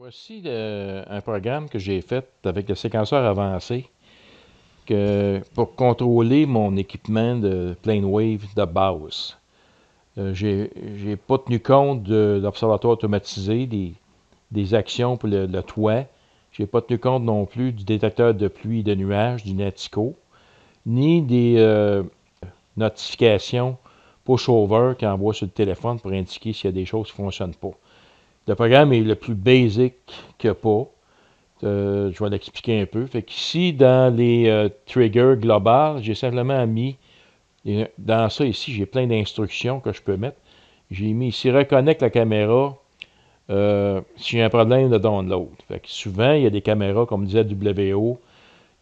Voici un programme que j'ai fait avec le séquenceur avancé pour contrôler mon équipement de PlaneWave de base. J'ai pas tenu compte de l'observatoire automatisé, des actions pour le toit. J'ai pas tenu compte non plus du détecteur de pluie et de nuages, du NATICO, ni des notifications push-over qui envoie sur le téléphone pour indiquer s'il y a des choses qui ne fonctionnent pas. Le programme est le plus basic qu'il n'y a pas. Je vais l'expliquer un peu. Fait qu'ici, dans les triggers globales, j'ai simplement mis, dans ça ici, j'ai plein d'instructions que je peux mettre. J'ai mis ici, reconnecte la caméra si j'ai un problème de download. Fait que souvent, il y a des caméras, comme disait WO,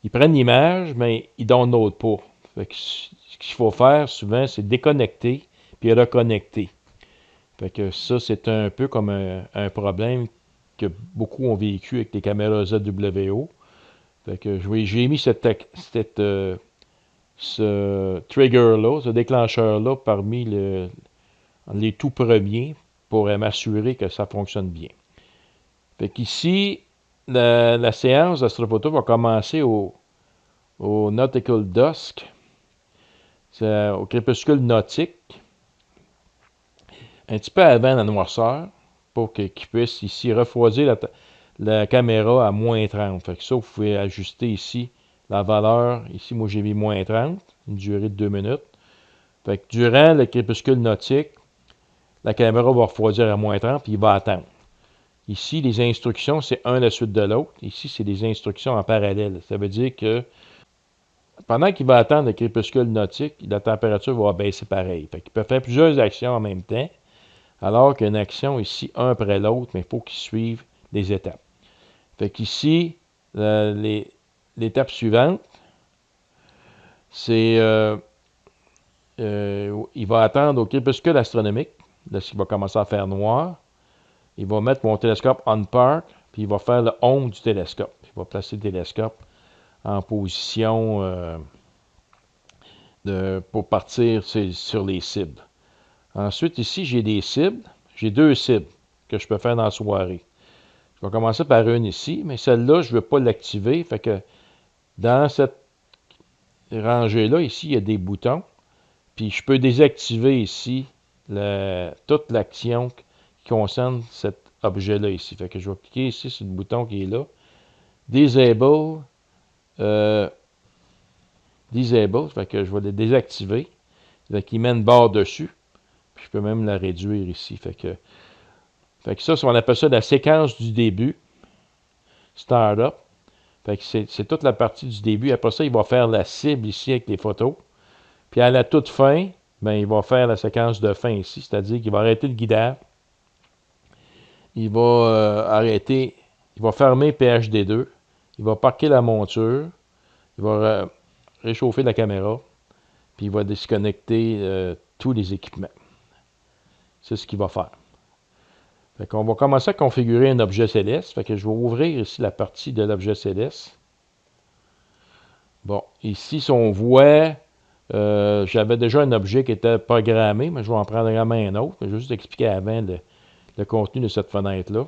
ils prennent l'image, mais ils ne downloadent pas. Fait que ce qu'il faut faire souvent, c'est déconnecter puis reconnecter. Fait que ça, c'est un peu comme un problème que beaucoup ont vécu avec les caméras ZWO. Fait que j'ai mis ce trigger-là, ce déclencheur-là parmi les tout premiers pour m'assurer que ça fonctionne bien. Fait qu'ici, la séance d'astrophoto va commencer au Nautical Dusk, au crépuscule nautique, un petit peu avant la noirceur, pour qu'il puisse ici refroidir la caméra à moins 30. Fait que ça, vous pouvez ajuster ici la valeur. Ici, moi, j'ai mis moins 30, une durée de 2 minutes. Fait que durant le crépuscule nautique, la caméra va refroidir à moins 30, puis il va attendre. Ici, les instructions, c'est un à la suite de l'autre. Ici, c'est des instructions en parallèle. Ça veut dire que pendant qu'il va attendre le crépuscule nautique, la température va baisser pareil. Fait qu'il peut faire plusieurs actions en même temps, alors qu'une action ici, un après l'autre, mais il faut qu'il suive des étapes. Fait qu'ici, l'étape suivante, c'est il va attendre au crépuscule astronomique, là, il va commencer à faire noir. Il va mettre mon télescope on park, puis il va faire le home du télescope. Il va placer le télescope en position pour partir sur les cibles. Ensuite, ici, j'ai des cibles. J'ai 2 cibles que je peux faire dans la soirée. Je vais commencer par une ici, mais celle-là, je ne veux pas l'activer. Fait que dans cette rangée-là, ici, il y a des boutons. Puis je peux désactiver ici toute l'action qui concerne cet objet-là ici. Fait que je vais cliquer ici sur le bouton qui est là. Disable. Disable. Fait que je vais le désactiver. Fait qu'il met une barre dessus. Puis je peux même la réduire ici. Fait que ça, on appelle ça la séquence du début. Startup. Fait que c'est toute la partie du début. Après ça, il va faire la cible ici avec les photos. Puis à la toute fin, ben, il va faire la séquence de fin ici. C'est-à-dire qu'il va arrêter le guidage. Il va arrêter. Il va fermer PHD2. Il va parquer la monture. Il va réchauffer la caméra. Puis il va déconnecter tous les équipements. C'est ce qu'il va faire. Fait qu'on va commencer à configurer un objet céleste. Fait que je vais ouvrir ici la partie de l'objet céleste. Bon, ici, si on voit, j'avais déjà un objet qui était programmé, mais je vais en prendre vraiment un autre. Je vais juste expliquer avant le contenu de cette fenêtre-là.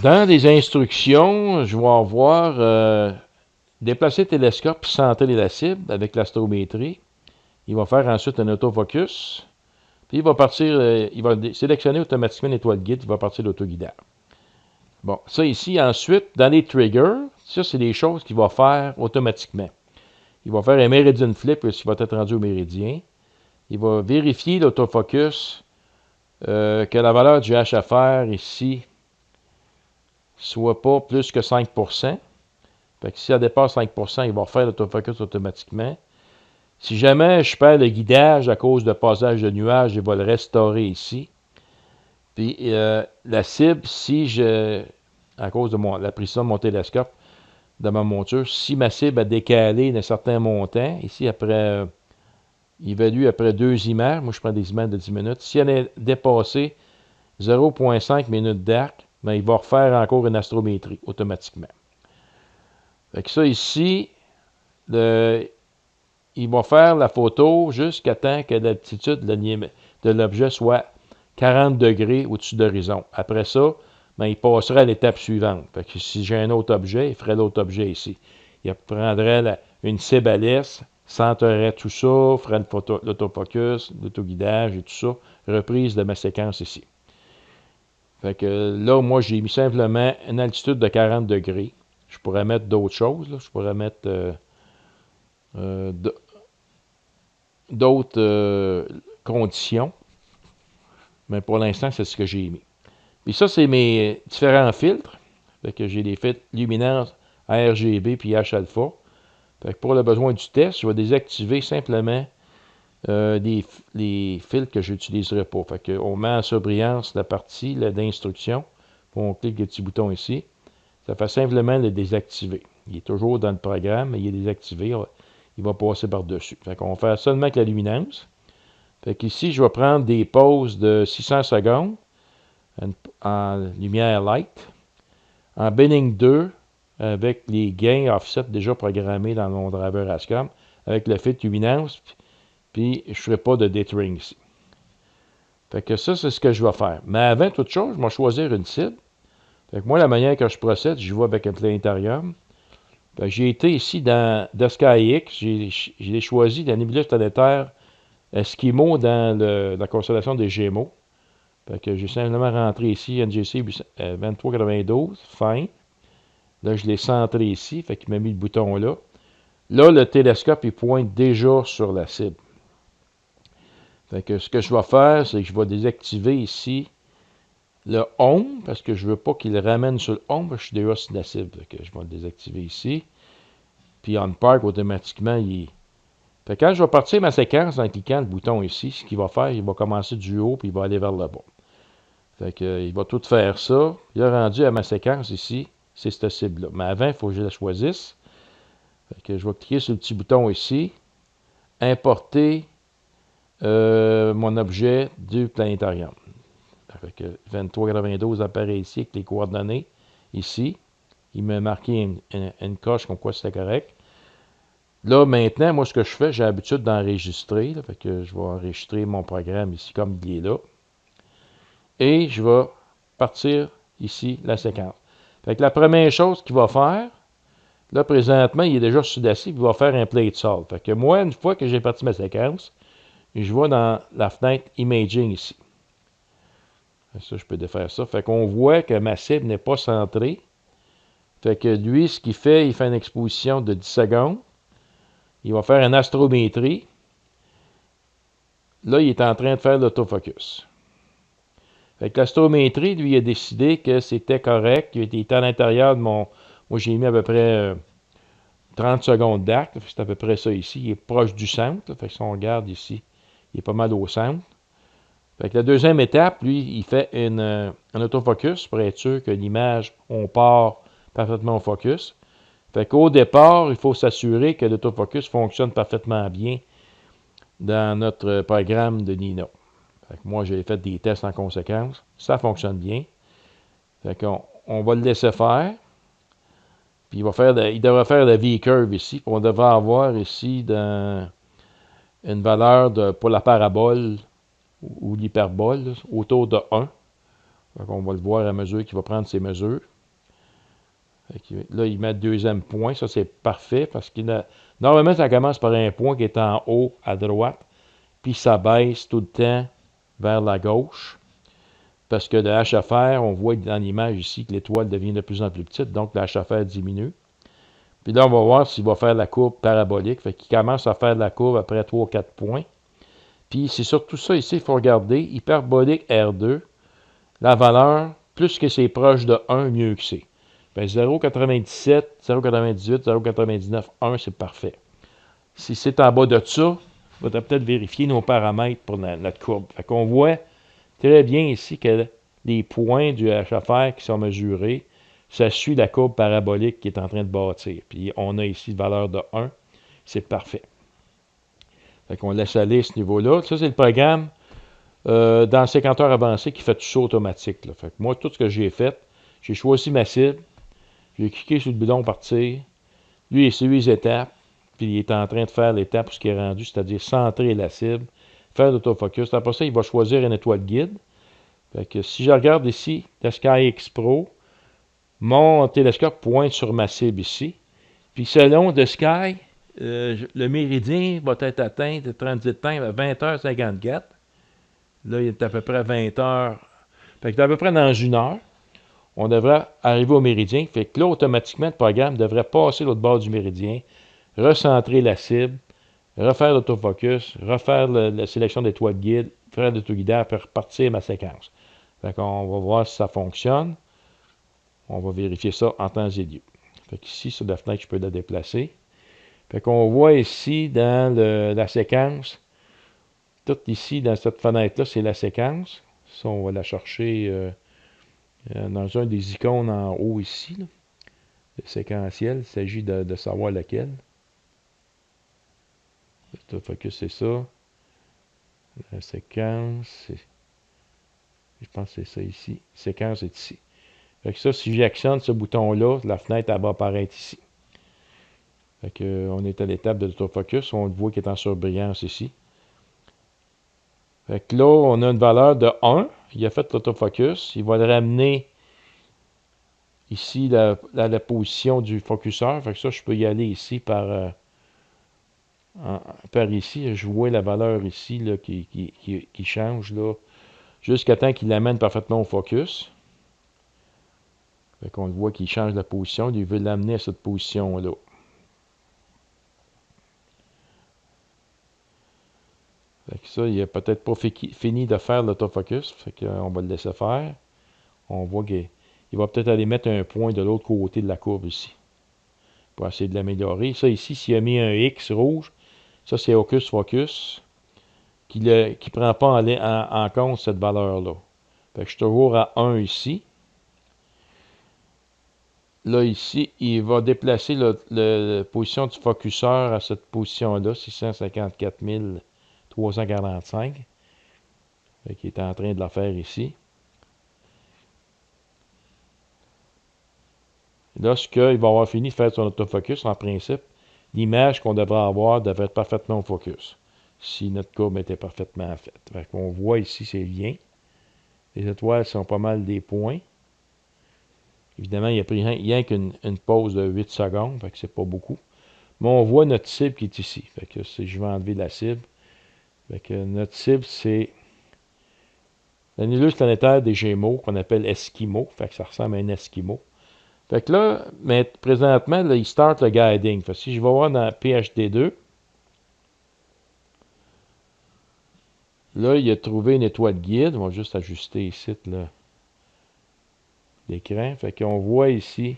Dans les instructions, je vais avoir déplacer le télescope, centrer la cible avec l'astrométrie. Il va faire ensuite un autofocus. Puis il va partir, il va sélectionner automatiquement l'étoile guide, il va partir l'autoguidage. Bon, ça ici, ensuite, dans les triggers, ça c'est des choses qu'il va faire automatiquement. Il va faire un méridien flip, s'il va être rendu au méridien. Il va vérifier l'autofocus, que la valeur du HFR ici soit pas plus que 5%. Fait que si elle dépasse 5%, il va refaire l'autofocus automatiquement. Si jamais je perds le guidage à cause de passage de nuages, il va le restaurer ici. Puis la cible, à cause de la précision de mon télescope, de ma monture, si ma cible a décalé d'un certain montant, ici après, il évalue après 2 images, moi je prends des images de 10 minutes, si elle est dépassée 0,5 minutes d'arc, ben, il va refaire encore une astrométrie automatiquement. Fait que ça ici, il va faire la photo jusqu'à temps que l'altitude de l'objet soit 40 degrés au-dessus de l'horizon. Après ça, ben, il passerait à l'étape suivante. Fait que si j'ai un autre objet, il ferait l'autre objet ici. Il prendrait une cible à l'est, centrerait tout ça, ferait l'autofocus, l'autoguidage et tout ça, reprise de ma séquence ici. Fait que là, moi, j'ai mis simplement une altitude de 40 degrés. Je pourrais mettre d'autres choses. Là. Je pourrais mettre d'autres conditions. Mais pour l'instant, c'est ce que j'ai mis. Puis ça, c'est mes différents filtres. Fait que j'ai des filtres luminance, RGB puis H-alpha. Fait que pour le besoin du test, je vais désactiver simplement les filtres que je n'utiliserai pas. Fait qu'on met en surbrillance la partie d'instruction. On clique le petit bouton ici. Ça fait simplement le désactiver. Il est toujours dans le programme, mais il est désactivé. Il va passer par-dessus. Fait qu'on va faire seulement avec la luminance. Fait qu'ici, je vais prendre des pauses de 600 secondes en lumière light. En binning 2, avec les gains offset déjà programmés dans mon driver ASCOM, avec le filtre luminance, puis je ne ferai pas de dithering ici. Fait que ça, c'est ce que je vais faire. Mais avant toute chose, je vais choisir une cible. Fait que moi, la manière que je procède, je vais avec un planétarium. J'ai été ici dans The Sky X, j'ai choisi la nébuleuse planétaire Esquimau dans la constellation des Gémeaux. Fait que j'ai simplement rentré ici, NGC 2392, fin. Là, je l'ai centré ici, fait qu'il m'a mis le bouton là. Là, le télescope, il pointe déjà sur la cible. Fait que ce que je vais faire, c'est que je vais désactiver ici le home, parce que je ne veux pas qu'il ramène sur le home, parce que je suis déjà sur la cible. Fait que je vais le désactiver ici. Puis on park, automatiquement, il... Fait que quand je vais partir ma séquence en cliquant le bouton ici, ce qu'il va faire, il va commencer du haut, puis il va aller vers le bas. Fait que, il va tout faire ça. Il a rendu à ma séquence ici, c'est cette cible-là. Mais avant, il faut que je la choisisse. Fait que je vais cliquer sur le petit bouton ici, importer mon objet du planétarium. Fait que 2392 apparaît ici avec les coordonnées ici. Il m'a marqué une coche comme quoi c'était correct. Là, maintenant, moi, ce que je fais, j'ai l'habitude d'enregistrer. Fait que je vais enregistrer mon programme ici comme il est là. Et je vais partir ici la séquence. Fait que la première chose qu'il va faire, là, présentement, il est déjà sur la cible, il va faire un plate solve. Fait que moi, une fois que j'ai parti ma séquence, je vais dans la fenêtre Imaging ici. Ça, je peux défaire ça. Fait qu'on voit que ma cible n'est pas centrée. Fait que lui, ce qu'il fait, il fait une exposition de 10 secondes. Il va faire une astrométrie. Là, il est en train de faire l'autofocus. Fait que l'astrométrie, lui, il a décidé que c'était correct. Il était à l'intérieur de mon... Moi, j'ai mis à peu près 30 secondes d'arc. C'est à peu près ça ici. Il est proche du centre. Fait que si on regarde ici, il est pas mal au centre. Fait que la deuxième étape, lui, il fait un autofocus pour être sûr que l'image, on part parfaitement au focus. Fait qu'au départ, il faut s'assurer que l'autofocus fonctionne parfaitement bien dans notre programme de Nina. Fait que moi, j'ai fait des tests en conséquence. Ça fonctionne bien. Fait qu'on va le laisser faire. Puis il devrait faire la V-curve ici. Puis on devrait avoir ici une valeur pour la parabole ou l'hyperbole autour de 1. Donc on va le voir à mesure qu'il va prendre ses mesures. Là, il met le deuxième point. Ça, c'est parfait parce que normalement, ça commence par un point qui est en haut à droite. Puis ça baisse tout le temps vers la gauche. Parce que le HFR, on voit dans l'image ici que l'étoile devient de plus en plus petite. Donc, le HFR diminue. Puis là, on va voir s'il va faire la courbe parabolique. Fait qu'il commence à faire la courbe après 3 ou 4 points. Puis c'est surtout ça ici, il faut regarder. Hyperbolique R2, la valeur, plus que c'est proche de 1, mieux que c'est. 0,97, 0,98, 0,99, 1, c'est parfait. Si c'est en bas de ça, on va peut-être vérifier nos paramètres pour notre courbe. Fait qu'on voit très bien ici que les points du HFR qui sont mesurés, ça suit la courbe parabolique qui est en train de bâtir. Puis on a ici une valeur de 1, c'est parfait. Fait qu'on laisse aller ce niveau-là. Ça, c'est le programme dans le séquenteur avancé qui fait tout ça automatique. Là. Fait que moi, tout ce que j'ai fait, j'ai choisi ma cible, j'ai cliqué sur le bouton partir. Lui, il suit les étapes, puis il est en train de faire l'étape où ce qui est rendu, c'est-à-dire centrer la cible, faire l'autofocus. Après ça, il va choisir une étoile guide. Fait que si je regarde ici, le SkyX Pro, mon télescope pointe sur ma cible ici. Puis selon The Sky, le méridien va être atteint de transit time à 20h54. Là, il est à peu près 20h. Fait que à peu près dans une heure, on devrait arriver au méridien. Fait que là, automatiquement, le programme devrait passer l'autre bord du méridien, recentrer la cible, refaire l'autofocus, refaire la sélection d'étoiles guides, faire l'autoguidage, puis repartir ma séquence. Fait qu'on va voir si ça fonctionne. On va vérifier ça en temps et lieu. Fait qu'ici, sur la fenêtre, je peux la déplacer. Fait qu'on voit ici dans la séquence, tout ici dans cette fenêtre-là, c'est la séquence. Ça, on va la chercher dans un des icônes en haut ici, là. Le séquentiel, il s'agit de savoir lequel. L'autofocus, c'est ça. La séquence, je pense que c'est ça ici. Séquence est ici. Fait que ça, si j'actionne ce bouton-là, la fenêtre, elle va apparaître ici. Fait que, on est à l'étape de l'autofocus. On voit qu'il est en surbrillance ici. Fait que là, on a une valeur de 1. Il a fait l'autofocus. Il va le ramener ici, la position du focuseur. Fait que ça, je peux y aller ici par ici. Je vois la valeur ici là, qui change là, jusqu'à temps qu'il l'amène parfaitement au focus. Fait qu'on le voit qu'il change la position. Il veut l'amener à cette position-là. Fait que ça, il n'a peut-être pas fini de faire l'autofocus. Fait qu'on va le laisser faire. On voit qu'il va peut-être aller mettre un point de l'autre côté de la courbe ici. Pour essayer de l'améliorer. Ça ici, s'il a mis un X rouge, ça c'est Hocus Focus qui ne prend pas en compte cette valeur-là. Fait que je suis toujours à 1 ici. Là, ici, il va déplacer la position du focuseur à cette position-là, 654 345. Fait qu'il est en train de la faire ici. Lorsqu'il va avoir fini de faire son autofocus, en principe, l'image qu'on devrait avoir devrait être parfaitement au focus. Si notre courbe était parfaitement faite. Fait qu'on voit ici ces liens. Les étoiles sont pas mal des points. Évidemment, il a pris rien qu'une pause de 8 secondes, fait que c'est pas beaucoup. Mais on voit notre cible qui est ici. Fait que si je vais enlever la cible. Fait que notre cible, c'est l'annulus planétaire des Gémeaux, qu'on appelle Esquimau. Fait que ça ressemble à un Esquimau. Fait que là, mais présentement, là, il start le guiding. Fait que si je vais voir dans PHD2, là, il a trouvé une étoile guide. On va juste ajuster ici l'écran. Fait qu'on voit ici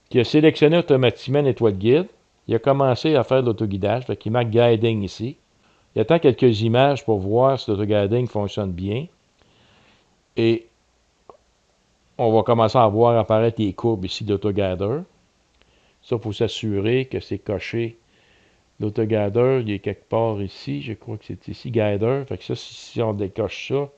qu'il a sélectionné automatiquement une étoile guide. Il a commencé à faire l'autoguidage. Fait qu'il marque guiding ici. Il attend quelques images pour voir si l'autoguiding fonctionne bien. Et on va commencer à voir apparaître les courbes ici d'AutoGuider. Ça, il faut s'assurer que c'est coché. L'AutoGuider, il est quelque part ici. Je crois que c'est ici, Guider. Fait que ça, si on décoche ça,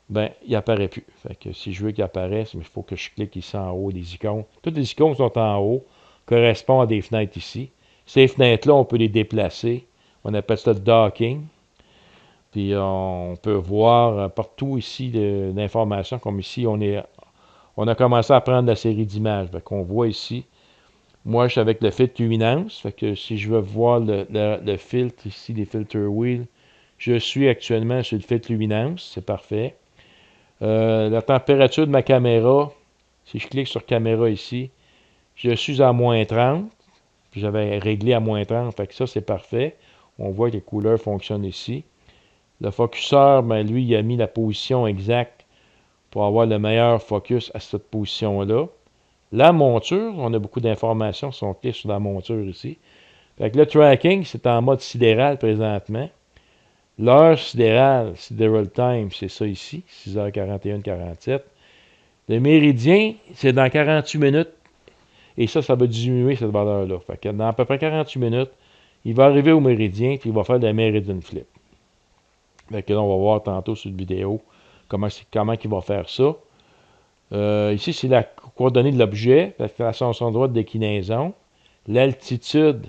ben, il n'apparaît plus. Fait que si je veux qu'il apparaisse, il faut que je clique ici en haut des icônes. Toutes les icônes sont en haut, correspondent à des fenêtres ici. Ces fenêtres-là, on peut les déplacer. On appelle ça le docking. Puis on peut voir partout ici l'information, comme ici, on a commencé à prendre la série d'images. Fait qu'on voit ici, moi je suis avec le filtre luminance. Fait que si je veux voir le filtre ici, les filter wheel, je suis actuellement sur le filtre luminance, c'est parfait. La température de ma caméra, si je clique sur caméra ici, je suis à moins 30. Puis j'avais réglé à moins 30, fait que ça c'est parfait. On voit que les couleurs fonctionnent ici. Le focuseur, ben lui, il a mis la position exacte pour avoir le meilleur focus à cette position-là. La monture, on a beaucoup d'informations si on clique sur la monture ici. Fait que le tracking, c'est en mode sidéral présentement. L'heure sidérale, sidéral time, c'est ça ici, 6h41-47. Le méridien, c'est dans 48 minutes. Et ça va diminuer cette valeur-là. Fait que dans à peu près 48 minutes, il va arriver au méridien, puis il va faire le meridian flip. Fait que là, on va voir tantôt sur la vidéo comment il va faire ça. Ici, c'est la coordonnée de l'objet, la son droit de déclinaison. L'altitude,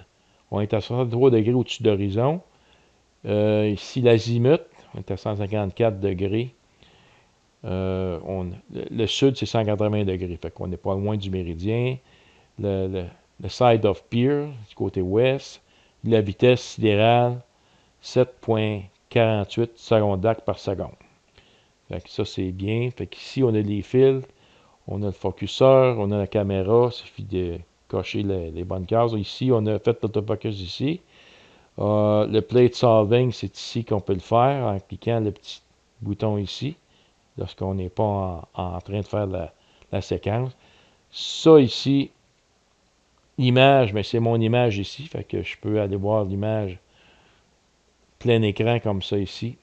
on est à 63 degrés au-dessus de l'horizon. Ici, l'azimut, on est à 154 degrés Le sud, c'est 180 degrés. Fait qu'on n'est pas loin du méridien. Le side of pier, du côté ouest. La vitesse sidérale, 7,48 secondes par seconde. Fait que ça, c'est bien. Fait qu'ici, on a les fils, on a le focuseur, on a la caméra. Il suffit de cocher les bonnes cases. Ici, on a fait l'autofocus ici. Le plate solving, c'est ici qu'on peut le faire en cliquant le petit bouton ici, lorsqu'on n'est pas en train de faire la séquence. Ça ici, l'image, mais c'est mon image ici, fait que je peux aller voir l'image plein écran comme ça ici.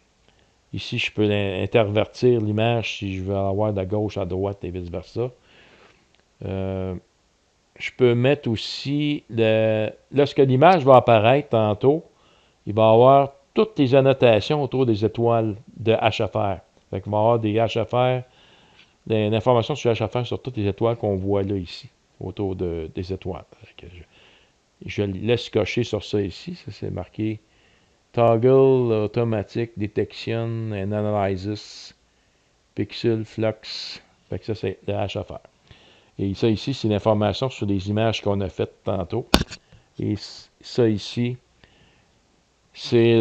Ici, je peux intervertir l'image si je veux avoir de gauche à droite et vice-versa. Je peux mettre aussi, lorsque l'image va apparaître tantôt, il va y avoir toutes les annotations autour des étoiles de HFR. Fait qu'il va y avoir des HFR, des informations sur HFR sur toutes les étoiles qu'on voit là ici, autour des étoiles. Je laisse cocher sur ça ici. Ça, c'est marqué Toggle Automatic Detection and Analysis Pixel Flux. Fait que ça, c'est le HFR. Et ça ici, c'est l'information sur les images qu'on a faites tantôt. Et ça ici, c'est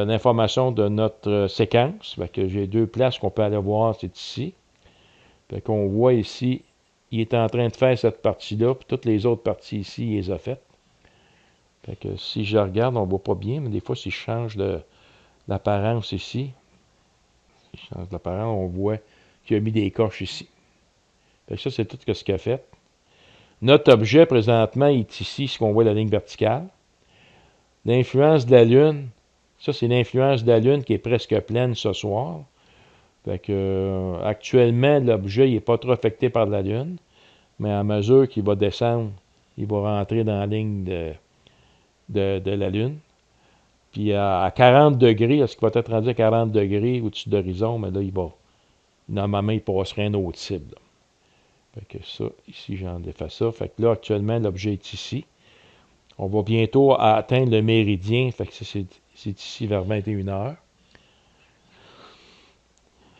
l'information de notre séquence. Fait que j'ai deux places qu'on peut aller voir, c'est ici. Fait qu'on voit ici, il est en train de faire cette partie-là, puis toutes les autres parties ici, il les a faites. Fait que si je regarde, on ne voit pas bien, mais des fois, si je change l'apparence ici, si je change l'apparence, on voit qu'il a mis des coches ici. Fait que ça, c'est tout ce qu'il a fait. Notre objet, présentement, est ici, ce qu'on voit la ligne verticale. L'influence de la Lune, ça, c'est l'influence de la Lune qui est presque pleine ce soir. Fait que, actuellement, l'objet n'est pas trop affecté par la Lune, mais à mesure qu'il va descendre, il va rentrer dans la ligne de la Lune. Puis à 40 degrés, est-ce qu'il va être rendu à 40 degrés au-dessus de l'horizon? Mais là, normalement, il passerait une autre cible. Là. Fait que ça, ici, j'en défais ça. Fait que là, actuellement, l'objet est ici. On va bientôt atteindre le méridien. Fait que c'est ici vers 21h.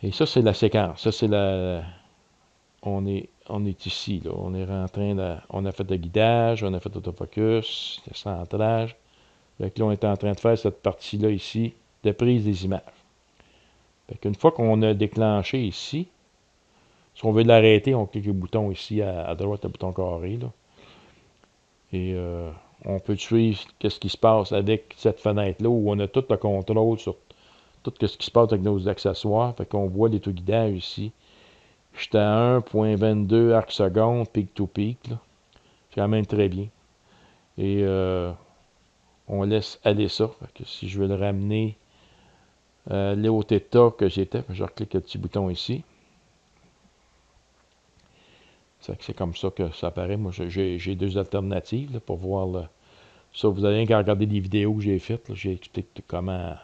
Et ça, c'est la séquence. Ça, c'est la... On est ici, là. On est en train de... On a fait le guidage, on a fait l'autofocus, le centrage. Fait que là, on est en train de faire cette partie-là ici, de prise des images. Fait qu'une fois qu'on a déclenché ici, si on veut l'arrêter, on clique le bouton ici à droite, le bouton carré, là. Et on peut suivre ce qui se passe avec cette fenêtre-là, où on a tout le contrôle sur tout ce qui se passe avec nos accessoires. Fait qu'on voit les guidages ici. J'étais à 1.22 arc seconde, peak to peak. C'est quand même très bien. Et on laisse aller ça. Fait que si je veux le ramener au θ que j'étais, je reclique le petit bouton ici. C'est comme ça que ça apparaît. Moi, j'ai deux alternatives là, pour voir ça. Vous allez regarder les vidéos que j'ai faites. J'explique comment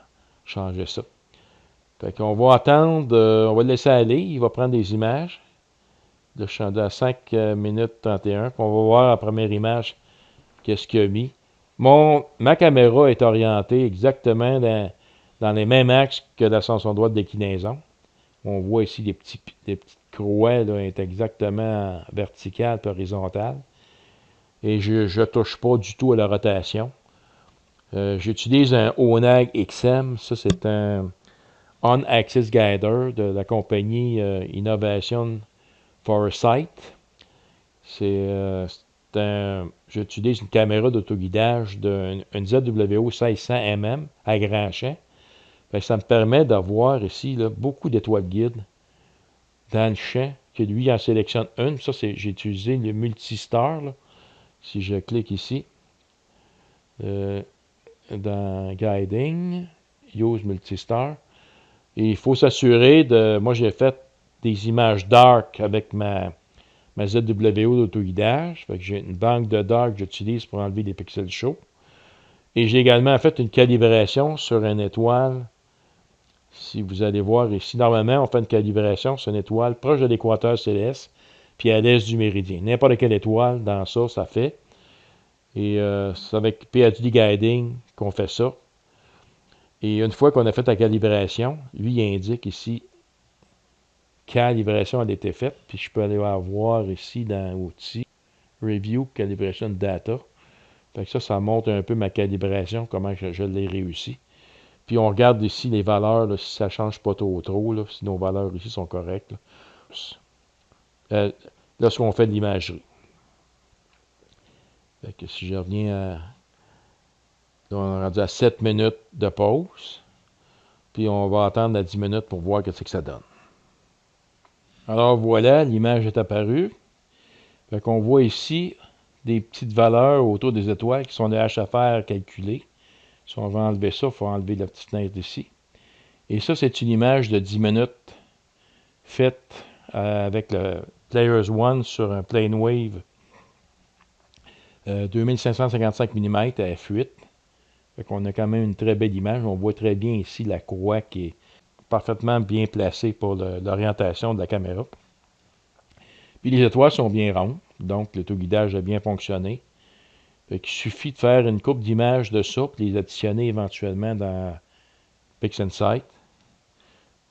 changer ça. Fait qu'on va attendre, on va le laisser aller. Il va prendre des images. Là, je suis rendu à 5 minutes 31. Puis on va voir la première image, qu'est-ce qu'il a mis. Ma caméra est orientée exactement dans les mêmes axes que l'ascension droite de déclinaison. On voit ici des petites croix, là, est exactement verticales et horizontales. Et je ne touche pas du tout à la rotation. J'utilise un Onag XM. Ça, c'est un On-Axis Guider de la compagnie Innovation Foresight. J'utilise une caméra d'autoguidage d'une ZWO 1600mm à grand champ. Ça me permet d'avoir ici là, beaucoup d'étoiles guides dans le champ, que lui en sélectionne une. Ça, j'ai utilisé le Multistar. Là. Si je clique ici, dans Guiding, Use Multistar. Et il faut s'assurer de... Moi, j'ai fait des images dark avec ma ZWO d'autoguidage. Fait que j'ai une banque de dark que j'utilise pour enlever des pixels chauds. Et j'ai également fait une calibration sur une étoile. Si vous allez voir ici, normalement, on fait une calibration sur une étoile proche de l'équateur céleste, puis à l'est du méridien. N'importe quelle étoile, dans ça fait. Et c'est avec PhD Guiding qu'on fait ça. Et une fois qu'on a fait la calibration, lui, il indique ici calibration a été faite. Puis je peux aller voir ici dans Outils, Review Calibration Data. Fait que ça montre un peu ma calibration, comment je l'ai réussi. Puis on regarde ici les valeurs, là, si ça ne change pas trop, là, si nos valeurs ici sont correctes. Lorsqu'on fait de l'imagerie. Fait que si je reviens à... Là, on est rendu à 7 minutes de pause. Puis on va attendre à 10 minutes pour voir ce que ça donne. Alors voilà, l'image est apparue. Fait qu'on voit ici des petites valeurs autour des étoiles qui sont des HFR calculées. Si on veut enlever ça, il faut enlever la petite fenêtre ici. Et ça, c'est une image de 10 minutes faite avec le Players One sur un Plane Wave 2555 mm à f8. Fait qu'on a quand même une très belle image. On voit très bien ici la courroie qui est parfaitement bien placée pour l'orientation de la caméra. Puis les étoiles sont bien rondes, donc l'autoguidage a bien fonctionné. Fait qu'il suffit de faire une coupe d'images de ça, puis les additionner éventuellement dans PixInsight.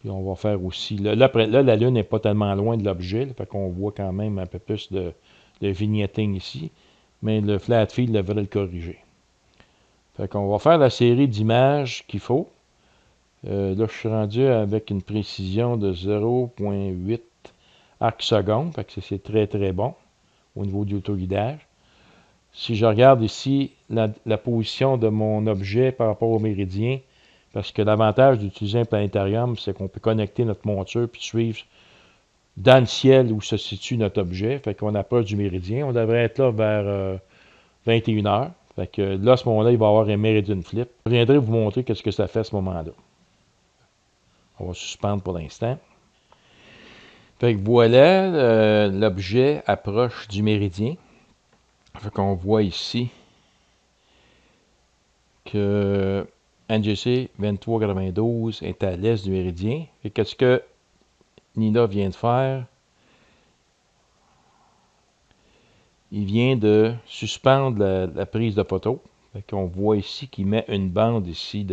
Puis on va faire aussi... Là, la Lune n'est pas tellement loin de l'objet, fait qu'on voit quand même un peu plus de vignetting ici. Mais le flat field devrait le corriger. Fait qu'on va faire la série d'images qu'il faut. Là, je suis rendu avec une précision de 0.8 arcs secondes. Fait que c'est très très bon au niveau du autoguidage. Si je regarde ici la position de mon objet par rapport au méridien, parce que l'avantage d'utiliser un planétarium, c'est qu'on peut connecter notre monture puis suivre dans le ciel où se situe notre objet. Fait qu'on approche du méridien. On devrait être là vers 21 h. Fait que là, à ce moment-là, il va y avoir un Meridian Flip. Je viendrai vous montrer ce que ça fait à ce moment-là. On va suspendre pour l'instant. Fait que voilà, l'objet approche du méridien. Fait qu'on voit ici que NGC 2392 est à l'est du méridien. Et qu'est-ce que Nina vient de faire? Il vient de suspendre la prise de photo. Fait qu'on voit ici qu'il met une bande ici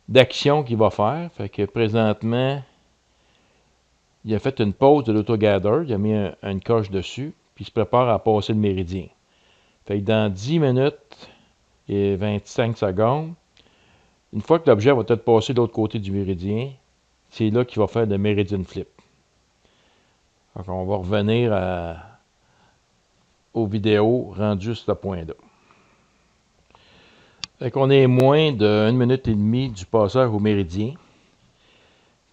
d'action qu'il va faire. Fait que présentement, il a fait une pause de l'autogather. Il a mis une coche dessus. Puis il se prépare à passer le méridien. Fait que dans 10 minutes et 25 secondes, une fois que l'objet va être passé de l'autre côté du méridien, c'est là qu'il va faire le Meridian Flip. Donc on va revenir aux vidéos rendues sur ce point-là. Fait qu'on est moins de 1 minute et demie du passage au méridien.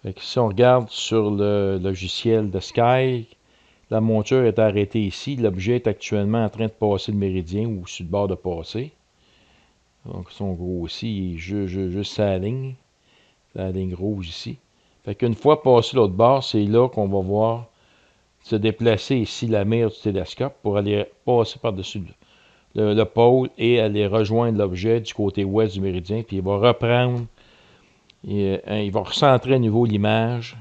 Fait que si on regarde sur le logiciel de Sky, la monture est arrêtée ici. L'objet est actuellement en train de passer le méridien ou sur le bord de passer. Donc son gros aussi, il est juste sa ligne rouge ici. Fait qu'une fois passé l'autre bord, c'est là qu'on va voir se déplacer ici la mire du télescope pour aller passer par-dessus le pôle et aller rejoindre l'objet du côté ouest du méridien. Puis il va reprendre, il va recentrer à nouveau l'image,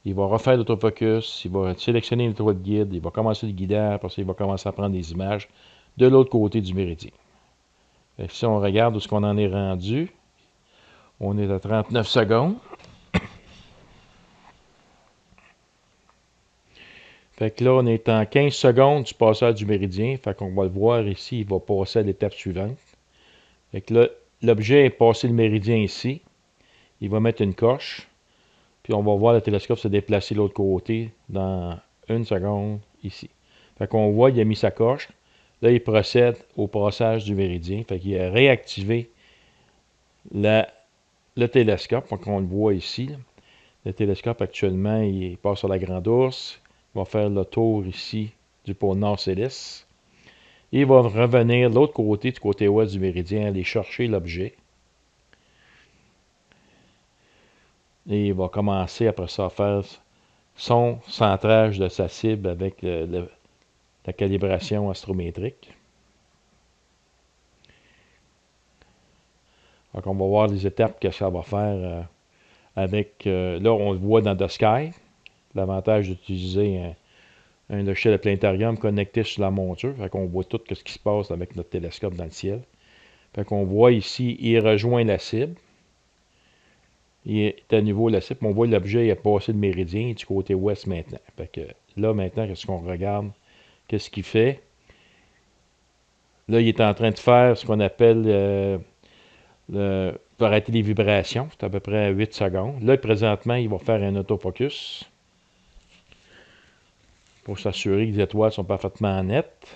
il va refaire l'autofocus, il va sélectionner l'étoile de guide, il va commencer le guidage, après ça il va commencer à prendre des images de l'autre côté du méridien. Fait que si on regarde où ce qu'on en est rendu, on est à 39 secondes. Fait que là, on est en 15 secondes du passage du méridien. Fait qu'on va le voir ici, il va passer à l'étape suivante. Fait que là, l'objet est passé le méridien ici. Il va mettre une coche. Puis on va voir le télescope se déplacer de l'autre côté dans 1 seconde ici. Fait qu'on voit, il a mis sa coche. Là, il procède au passage du méridien. Fait qu'il a réactivé le télescope. Donc on le voit ici. Là. Le télescope actuellement, il passe sur la Grande Ourse. Il va faire le tour ici du pôle Nord Céleste. Et il va revenir de l'autre côté, du côté ouest du méridien, aller chercher l'objet. Et il va commencer après ça à faire son centrage de sa cible avec la calibration astrométrique. Donc on va voir les étapes que ça va faire avec... là, on le voit dans The Sky. L'avantage d'utiliser un logiciel de planétarium connecté sur la monture. Fait qu'on voit tout ce qui se passe avec notre télescope dans le ciel. Fait qu'on voit ici, il rejoint la cible. il est à nouveau la cible. On voit l'objet, il a passé le méridien du côté ouest maintenant. Fait que là, maintenant, qu'est-ce qu'on regarde? Qu'est-ce qu'il fait? Là, il est en train de faire ce qu'on appelle pour arrêter les vibrations. C'est à peu près 8 secondes. Là, présentement, il va faire un autofocus pour s'assurer que les étoiles sont parfaitement nettes.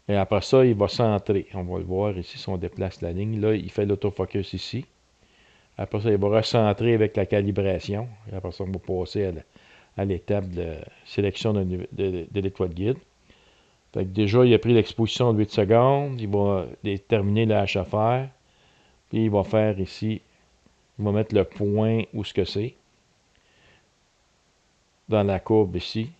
Et après ça, il va centrer. On va le voir ici si on déplace la ligne. Là, il fait l'autofocus ici. Après ça, il va recentrer avec la calibration. Et après ça, on va passer à l'étape de sélection de l'étoile guide. Fait que déjà, il a pris l'exposition de 8 secondes. Il va déterminer la hache à faire. Puis il va faire ici, il va mettre le point où ce que c'est. Dans la courbe ici.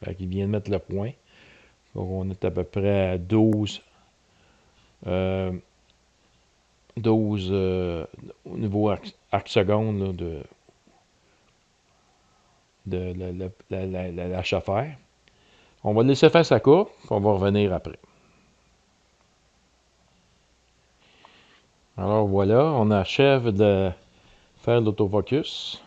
Fait qu'il vient de mettre le point. Donc on est à peu près à 12 au niveau arc seconde là, de la chauffeur. On va laisser faire sa courbe, on va revenir après. Alors voilà, on achève de faire l'autofocus.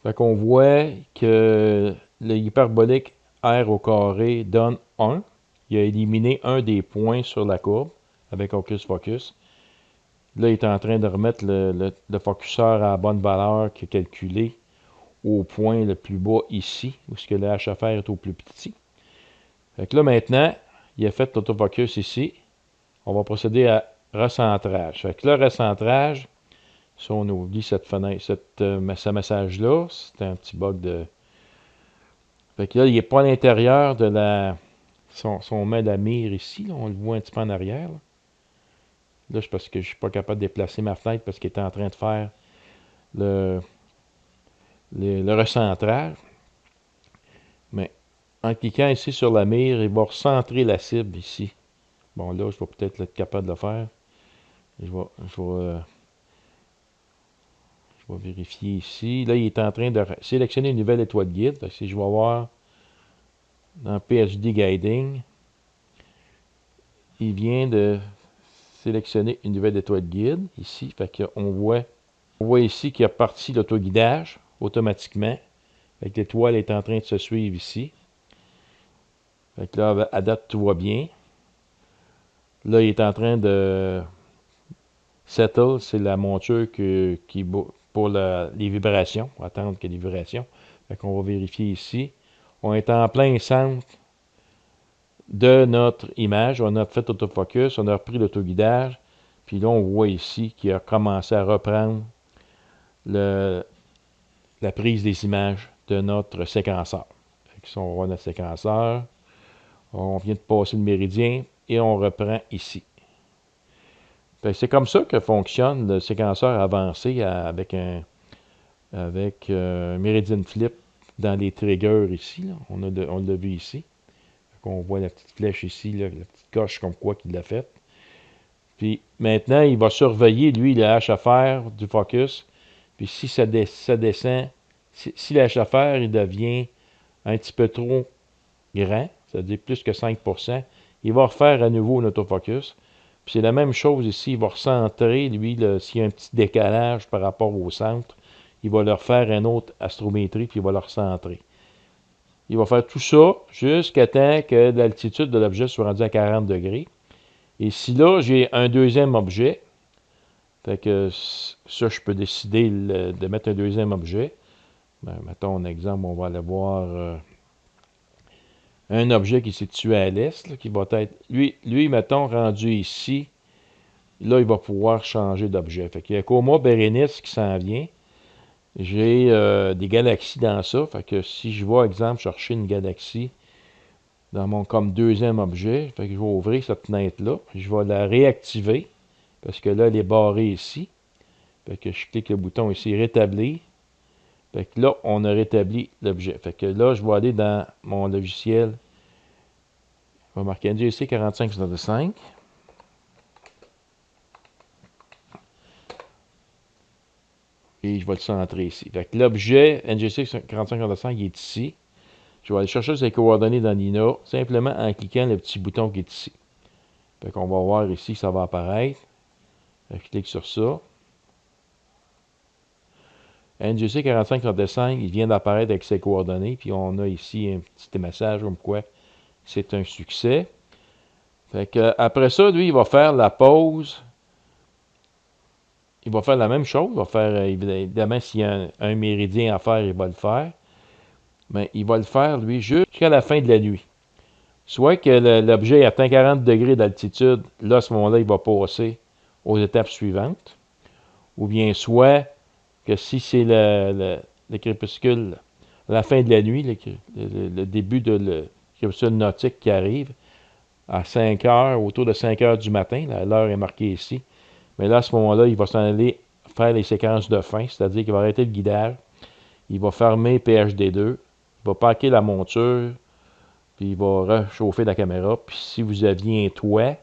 Fait qu'on voit que le hyperbolique R au carré donne 1. Il a éliminé un des points sur la courbe avec Hocus Focus. Là, il est en train de remettre le focuseur à la bonne valeur qu'il a calculé au point le plus bas ici, où ce que le HFR est au plus petit. Fait que là, maintenant, il a fait l'autofocus ici. On va procéder à recentrage. Fait que le recentrage, si on oublie cette fenêtre, ce message-là, c'est un petit bug de... Fait que là, il n'est pas à l'intérieur de la... Si on met la mire ici, là, on le voit un petit peu en arrière. Là, c'est parce que je ne suis pas capable de déplacer ma fenêtre parce qu'il est en train de faire le recentrage. Mais en cliquant ici sur la mire, il va recentrer la cible ici. Bon, là, je vais peut-être être capable de le faire. Je vais vérifier ici. Là, il est en train de sélectionner une nouvelle étoile guide. Fait que si je vais voir dans PSD Guiding, il vient de sélectionner une nouvelle étoile guide ici. Fait qu'on voit ici qu'il a parti l'autoguidage automatiquement. Fait que l'étoile est en train de se suivre ici. Fait que là, à date, tout va bien. Là, il est en train de settle, c'est la monture pour les vibrations. On va attendre qu'il y ait des vibrations. Fait qu'on va vérifier ici. On est en plein centre de notre image. On a fait autofocus, on a repris l'autoguidage. Puis là, on voit ici qu'il a commencé à reprendre la prise des images de notre séquenceur. Fait que si on voit notre séquenceur, on vient de passer le méridien et on reprend ici. C'est comme ça que fonctionne le séquenceur avancé avec un Meridian Flip dans les triggers ici. Là. On l'a vu ici. On voit la petite flèche ici, là, la petite coche comme quoi qu'il l'a faite. Puis maintenant, il va surveiller, lui, le HFR du focus. Puis si ça descend, si le HFR il devient un petit peu trop grand, c'est-à-dire plus que 5%, il va refaire à nouveau un autofocus. Puis c'est la même chose ici, il va recentrer, lui, s'il y a un petit décalage par rapport au centre, il va leur faire une autre astrométrie, puis il va le recentrer. Il va faire tout ça jusqu'à temps que l'altitude de l'objet soit rendue à 40 degrés. Et si là, j'ai un deuxième objet, fait que ça, je peux décider de mettre un deuxième objet. Ben, mettons un exemple, on va aller voir un objet qui est situé à l'est, qui va être, lui, mettons, rendu ici, là, il va pouvoir changer d'objet. Fait qu'il y a Coma Berenice qui s'en vient. J'ai des galaxies dans ça. Fait que si je vais, exemple, chercher une galaxie dans mon comme deuxième objet, fait que je vais ouvrir cette fenêtre-là. Je vais la réactiver. Parce que là, elle est barrée ici. Fait que je clique le bouton ici, rétablir. Fait que là, on a rétabli l'objet. Fait que là, je vais aller dans mon logiciel. Je vais marquer NGC 4565. Et je vais le centrer ici. Fait que l'objet NGC 4565 il est ici. Je vais aller chercher ses coordonnées dans l'INA simplement en cliquant le petit bouton qui est ici. Fait qu'on va voir ici que ça va apparaître. Je clique sur ça. NGC 4535, il vient d'apparaître avec ses coordonnées. Puis on a ici un petit message comme quoi c'est un succès. Fait que, après ça, lui, il va faire la pause. Il va faire la même chose. Il va faire, évidemment, s'il y a un méridien à faire, il va le faire. Mais il va le faire, lui, jusqu'à la fin de la nuit. Soit que l'objet atteint 40 degrés d'altitude, là, à ce moment-là, il va passer aux étapes suivantes. Ou bien soit que si c'est le crépuscule, la fin de la nuit, le début de le crépuscule nautique qui arrive, à 5 heures, autour de 5 heures du matin, l'heure est marquée ici, mais là, à ce moment-là, il va s'en aller faire les séquences de fin, c'est-à-dire qu'il va arrêter le guidage, il va fermer PHD2, il va packer la monture, puis il va réchauffer la caméra, puis si vous aviez un toit,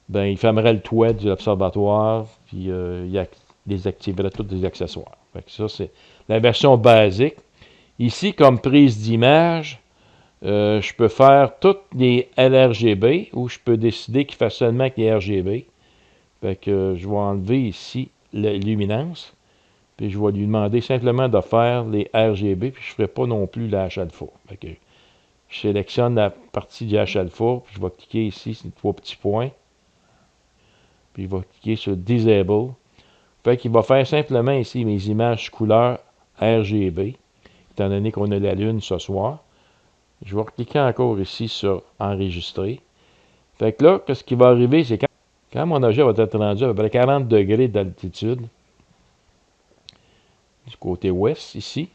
ben il fermerait le toit de l'observatoire, puis il désactiverait tous les accessoires. Fait que ça, c'est la version basique. Ici, comme prise d'image, je peux faire toutes les LRGB, ou je peux décider qu'il fasse seulement avec les RGB. Fait que je vais enlever ici la luminance, puis je vais lui demander simplement de faire les RGB, puis je ne ferai pas non plus la H-alpha. Fait que je sélectionne la partie du H-alpha, puis je vais cliquer ici sur les 3 petits points, puis je vais cliquer sur Disable. Fait qu'il va faire simplement ici mes images couleur RGB, étant donné qu'on a la lune ce soir. Je vais cliquer encore ici sur Enregistrer. Fait que là, ce qui va arriver, c'est quand mon objet va être rendu à peu près 40 degrés d'altitude, du côté ouest, ici,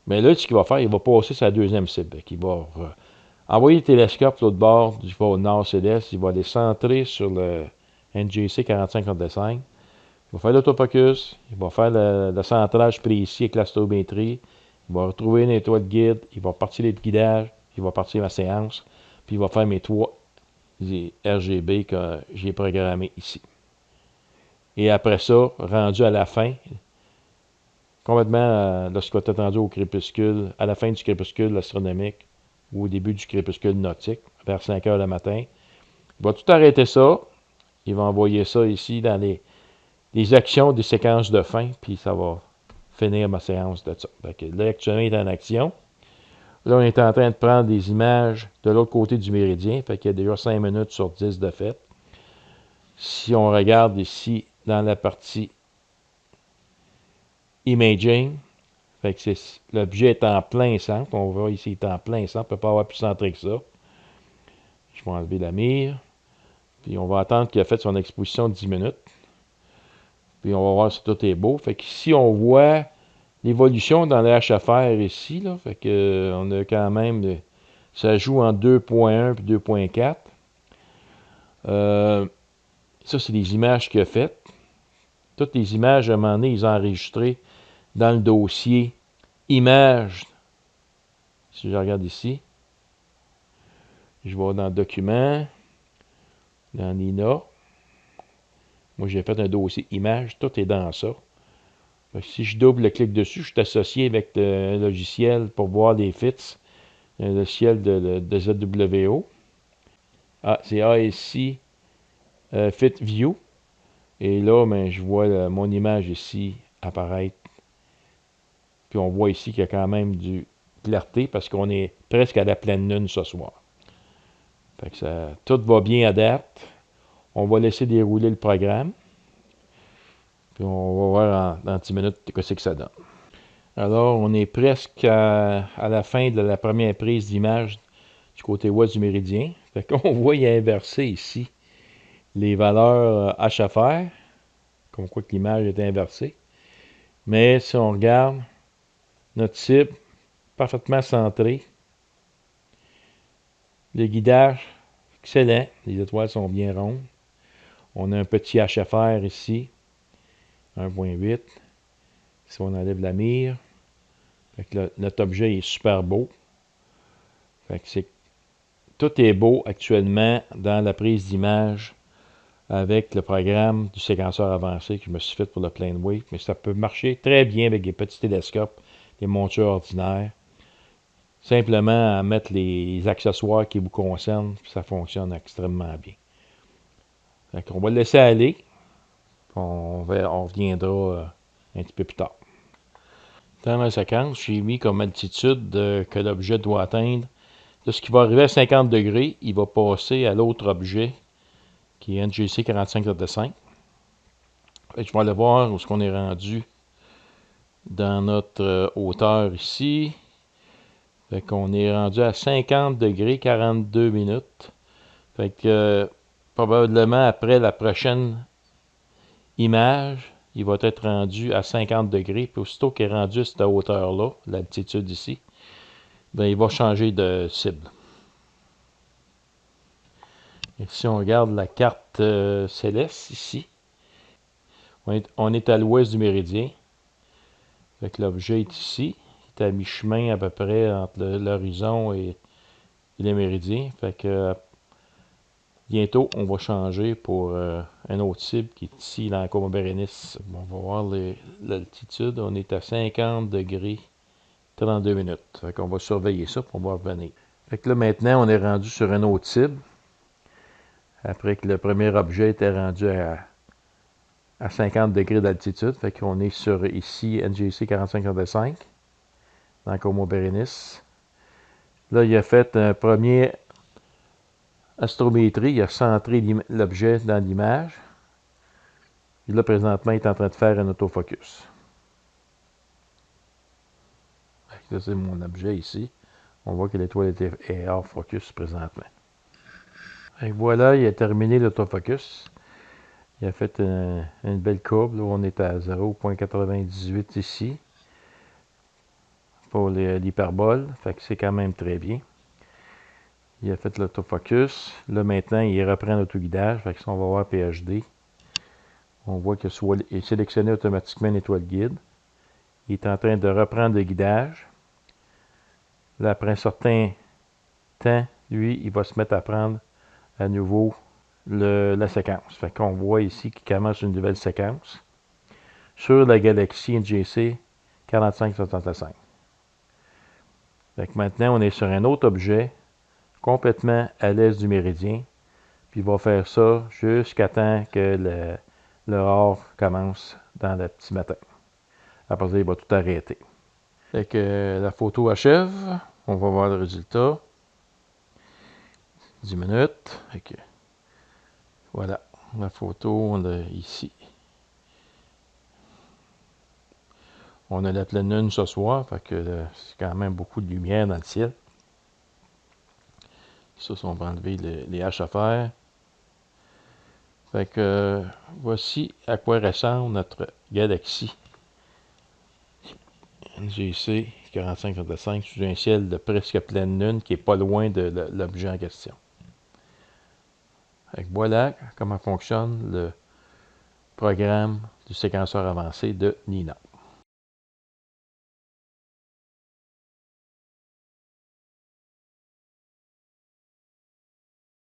mais là, ce qu'il va faire, il va passer sa deuxième cible. Il va envoyer le télescope de l'autre bord, du pôle nord-sud-est, il va les centrer sur le NGC 4535. Il va faire l'autofocus, il va faire le centrage précis avec l'astrométrie, il va retrouver une étoile de guide, il va partir les guidages, il va partir ma séance, puis il va faire mes 3 RGB que j'ai programmés ici. Et après ça, rendu à la fin, complètement lorsqu'on est rendu au crépuscule, à la fin du crépuscule astronomique ou au début du crépuscule nautique, vers 5 heures le matin, il va tout arrêter ça, il va envoyer ça ici dans les actions des séquences de fin, puis ça va finir ma séance de ça. Fait que là, actuellement, il est en action. Là, on est en train de prendre des images de l'autre côté du méridien. Fait qu'il y a déjà 5 minutes sur 10 de fait. Si on regarde ici dans la partie Imaging, fait que l'objet est en plein centre. On voit ici, il est en plein centre. On ne peut pas avoir plus centré que ça. Je vais enlever la mire. Puis on va attendre qu'il a fait son exposition de 10 minutes. Puis on va voir si tout est beau. Fait que ici, on voit l'évolution dans le HFR ici, là, fait que on a quand même, ça joue en 2.1 puis 2.4. Ça, c'est les images qu'il a faites. Toutes les images, à un moment donné, ils ont enregistré dans le dossier images. Si je regarde ici, je vais dans Documents, dans Nina. Moi, j'ai fait un dossier images, tout est dans ça. Si je double-clique dessus, je suis associé avec un logiciel pour voir les fits, un logiciel de ZWO. Ah, c'est ASC Fit View. Et là, ben, je vois mon image ici apparaître. Puis on voit ici qu'il y a quand même du clarté parce qu'on est presque à la pleine lune ce soir. Fait que tout va bien à date. On va laisser dérouler le programme. Puis on va voir dans 10 minutes ce que ça donne. Alors, on est presque à la fin de la première prise d'image du côté ouest du méridien. Fait qu'on voit y inverser ici les valeurs HFR, comme quoi que l'image est inversée. Mais si on regarde notre cible, parfaitement centré, le guidage, excellent, les étoiles sont bien rondes. On a un petit HFR ici, 1.8. Si on enlève la mire, fait que notre objet est super beau. Fait que tout est beau actuellement dans la prise d'image avec le programme du séquenceur avancé que je me suis fait pour le Plane Wave, mais ça peut marcher très bien avec des petits télescopes, des montures ordinaires. Simplement à mettre les accessoires qui vous concernent, ça fonctionne extrêmement bien. Fait qu'on va le laisser aller. On reviendra un petit peu plus tard. Dans la séquence, j'ai mis comme altitude que l'objet doit atteindre. Lorsqu'il va arriver à 50 degrés, il va passer à l'autre objet qui est NGC 45.5. Je vais aller voir où est-ce qu'on est rendu dans notre hauteur ici. Fait qu'on est rendu à 50 degrés, 42 minutes. Fait que probablement après la prochaine image, il va être rendu à 50 degrés. Puis aussitôt qu'il est rendu à cette hauteur-là, l'altitude ici, ben, il va changer de cible. Et si on regarde la carte céleste ici, on est à l'ouest du méridien. Fait que l'objet est ici. Il est à mi-chemin à peu près entre l'horizon et le méridien. Fait que bientôt, on va changer pour un autre cible qui est ici, dans la courbe Bérénice. On va voir l'altitude. On est à 50 degrés 32 minutes. Fait qu'on va surveiller ça pour on va revenir. Fait que là, maintenant, on est rendu sur une autre cible. Après que le premier objet était rendu à 50 degrés d'altitude. Fait qu'on est sur ici NGC 45.5 dans la courbe Bérénice. Là, il a fait un premier astrométrie. Il a centré l'objet dans l'image. Et là, présentement, il est en train de faire un autofocus. Là, c'est mon objet ici. On voit que l'étoile est hors focus présentement. Et voilà, il a terminé l'autofocus. Il a fait une belle courbe. Là, on est à 0,98 ici pour l'hyperbole. Fait que c'est quand même très bien. Il a fait l'autofocus. Là, maintenant, il reprend l'autoguidage. Fait que si on va voir PhD, on voit qu'il est sélectionné automatiquement une étoile guide. Il est en train de reprendre le guidage. Là, après un certain temps, lui, il va se mettre à prendre à nouveau la séquence. Fait qu'on voit ici qu'il commence une nouvelle séquence sur la galaxie NGC 4565. Fait que maintenant, on est sur un autre objet complètement à l'est du méridien. Puis il va faire ça jusqu'à temps que l'aurore commence dans le petit matin. Après ça, il va tout arrêter. Fait que la photo achève. On va voir le résultat. 10 minutes. Fait que, voilà, la photo, on l'a ici. On a la pleine lune ce soir, fait que c'est quand même beaucoup de lumière dans le ciel. Ça, on va enlever les haches à faire. Fait que voici à quoi ressemble notre galaxie NGC 4565 sous un ciel de presque pleine lune qui est pas loin de l'objet en question. Fait que voilà comment fonctionne le programme du séquenceur avancé de Nina.